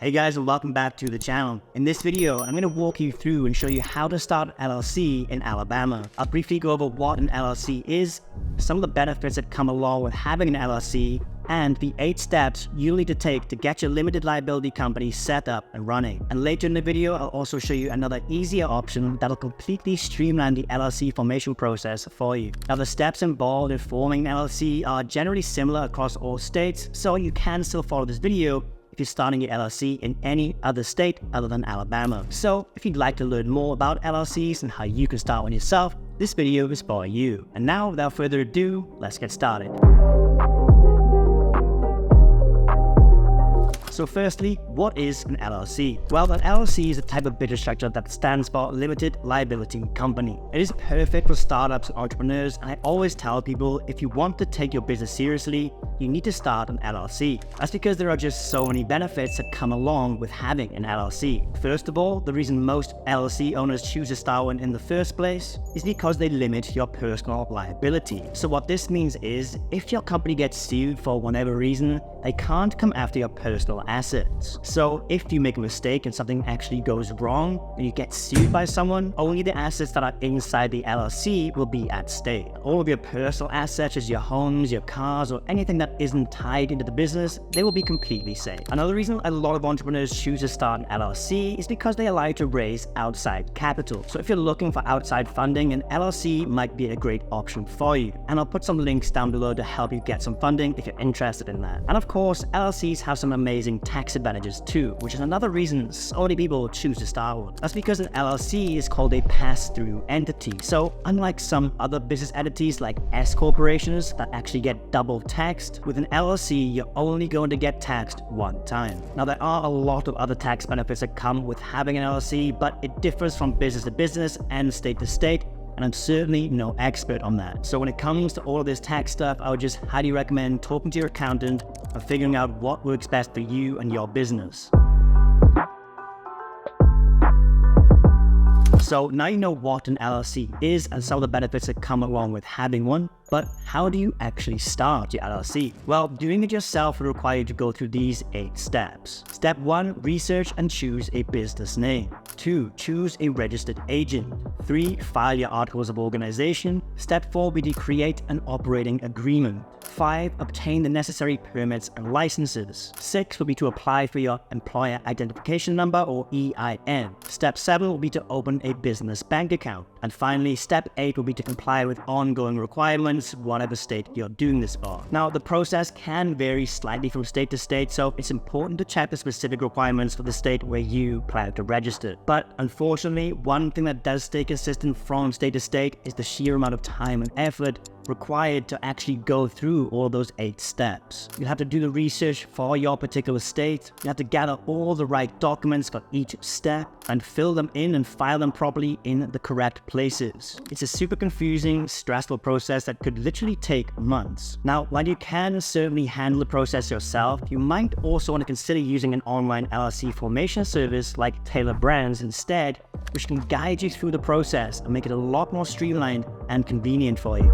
Hey guys, and welcome back to the channel. In this video, I'm going to walk you through and show you how to start an LLC in Alabama. I'll briefly go over what an LLC is, some of the benefits that come along with having an LLC, and the 8 steps you'll need to take to get your limited liability company set up and running. And later in the video, I'll also show you another easier option that'll completely streamline the LLC formation process for you. Now, the steps involved in forming an LLC are generally similar across all states, so you can still follow this video if you're starting your LLC in any other state other than Alabama. So if you'd like to learn more about LLCs and how you can start one yourself, this video is for you. And now, without further ado, let's get started. So firstly, what is an LLC? Well, an LLC is a type of business structure that stands for Limited Liability Company. It is perfect for startups and entrepreneurs, and I always tell people if you want to take your business seriously, you need to start an LLC. That's because there are just so many benefits that come along with having an LLC. First of all, the reason most LLC owners choose to start one in the first place is because they limit your personal liability. So what this means is, if your company gets sued for whatever reason, they can't come after your personal assets. So if you make a mistake and something actually goes wrong and you get sued by someone, only the assets that are inside the LLC will be at stake. All of your personal assets, such as your homes, your cars, or anything that isn't tied into the business, they will be completely safe. Another reason a lot of entrepreneurs choose to start an LLC is because they allow you to raise outside capital. So if you're looking for outside funding, an LLC might be a great option for you. And I'll put some links down below to help you get some funding if you're interested in that. And of course, LLCs have some amazing tax advantages too, which is another reason so many people choose to start one. That's because an LLC is called a pass-through entity. So unlike some other business entities like S corporations that actually get double taxed, with an LLC, you're only going to get taxed one time. Now, there are a lot of other tax benefits that come with having an LLC, but it differs from business to business and state to state, and I'm certainly no expert on that. So when it comes to all of this tax stuff, I would just highly recommend talking to your accountant and figuring out what works best for you and your business. So now you know what an LLC is and some of the benefits that come along with having one, but how do you actually start your LLC? Well, doing it yourself will require you to go through these 8 steps. Step 1, research and choose a business name. 2, choose a registered agent. 3, file your articles of organization. Step 4 will be to create an operating agreement. 5, obtain the necessary permits and licenses. 6 will be to apply for your employer identification number or EIN. Step 7 will be to open a business bank account. And finally, step 8 will be to comply with ongoing requirements, whatever state you're doing this for. Now, the process can vary slightly from state to state, so it's important to check the specific requirements for the state where you plan to register. But unfortunately, one thing that does stay consistent from state to state is the sheer amount of time and effort required to actually go through all those 8 steps. You'll have to do the research for your particular state. You have to gather all the right documents for each step and fill them in and file them properly in the correct places. It's a super confusing, stressful process that could literally take months. Now, while you can certainly handle the process yourself, you might also want to consider using an online LLC formation service like Taylor Brands instead, which can guide you through the process and make it a lot more streamlined and convenient for you.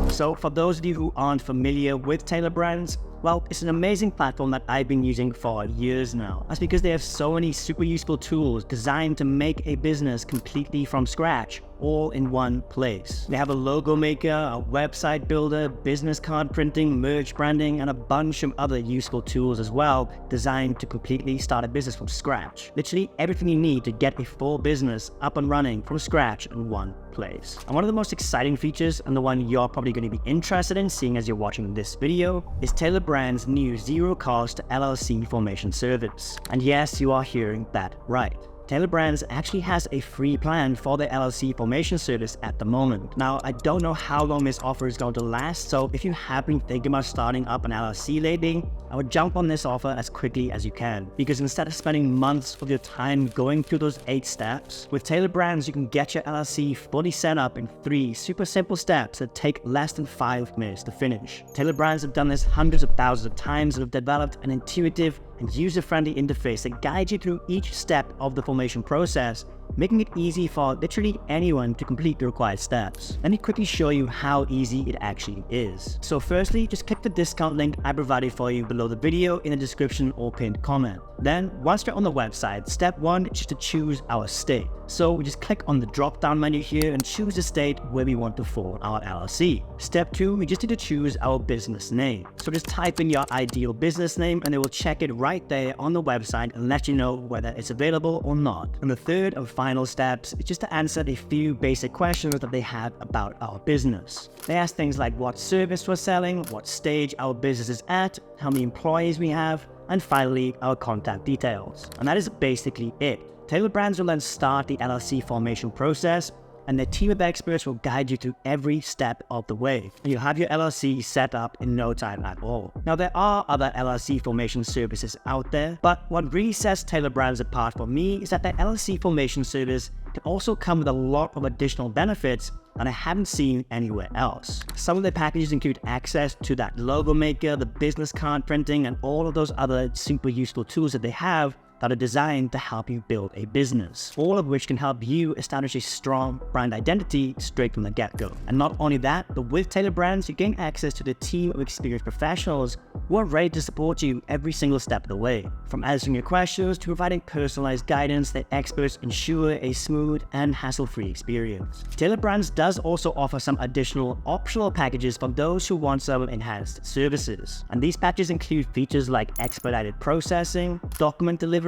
So for those of you who aren't familiar with Taylor Brands, well, it's an amazing platform that I've been using for years now. That's because they have so many super useful tools designed to make a business completely from scratch, all in one place. They have a logo maker, a website builder, business card printing, merch branding, and a bunch of other useful tools as well, designed to completely start a business from scratch. Literally everything you need to get a full business up and running from scratch in one place. And one of the most exciting features, and the one you're probably going to be interested in seeing as you're watching this video, is Taylor Brands' new zero-cost LLC formation service. And yes, you are hearing that right. Taylor Brands actually has a free plan for the LLC formation service at the moment. Now, I don't know how long this offer is going to last, so if you have been thinking about starting up an LLC lately, I would jump on this offer as quickly as you can, because instead of spending months of your time going through those 8 steps, with Taylor Brands you can get your LLC fully set up in 3 super simple steps that take less than 5 minutes to finish. Taylor Brands have done this hundreds of thousands of times and have developed an intuitive and user-friendly interface that guides you through each step of the formation process making it easy for literally anyone to complete the required steps. Let me quickly show you how easy it actually is. So firstly, just click the discount link I provided for you below the video in the description or pinned comment. Then once you're on the website, step 1 is just to choose our state. So we just click on the drop down menu here and choose the state where we want to form our LLC. Step 2, we just need to choose our business name. So just type in your ideal business name and it will check it right there on the website and let you know whether it's available or not. And the third and final steps is just to answer a few basic questions that they have about our business. They ask things like what service we're selling, what stage our business is at, how many employees we have, and finally our contact details. And that is basically it. Taylor Brands will then start the LLC formation process, and their team of experts will guide you through every step of the way. And you'll have your LLC set up in no time at all. Now, there are other LLC formation services out there, but what really sets Taylor Brands apart for me is that their LLC formation service can also come with a lot of additional benefits that I haven't seen anywhere else. Some of their packages include access to that logo maker, the business card printing, and all of those other super useful tools that they have that are designed to help you build a business, all of which can help you establish a strong brand identity straight from the get-go. And not only that, but with Taylor Brands, you gain access to the team of experienced professionals who are ready to support you every single step of the way. From answering your questions to providing personalized guidance, their experts ensure a smooth and hassle-free experience. Taylor Brands does also offer some additional optional packages for those who want some enhanced services. And these packages include features like expedited processing, document delivery,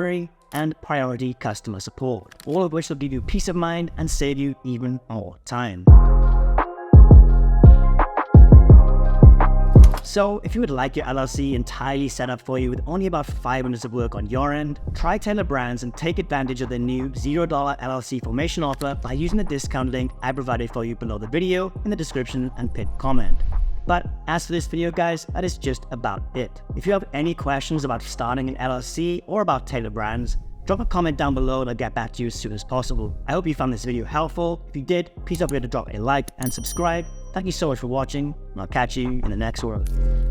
and priority customer support, all of which will give you peace of mind and save you even more time. So if you would like your LLC entirely set up for you with only about 5 minutes of work on your end, try Taylor Brands and take advantage of the new $0 LLC formation offer by using the discount link I provided for you below the video in the description and pinned comment. But as for this video, guys, that is just about it. If you have any questions about starting an LLC or about Taylor Brands, drop a comment down below and I'll get back to you as soon as possible. I hope you found this video helpful. If you did, please don't forget to drop a like and subscribe. Thank you so much for watching, and I'll catch you in the next one.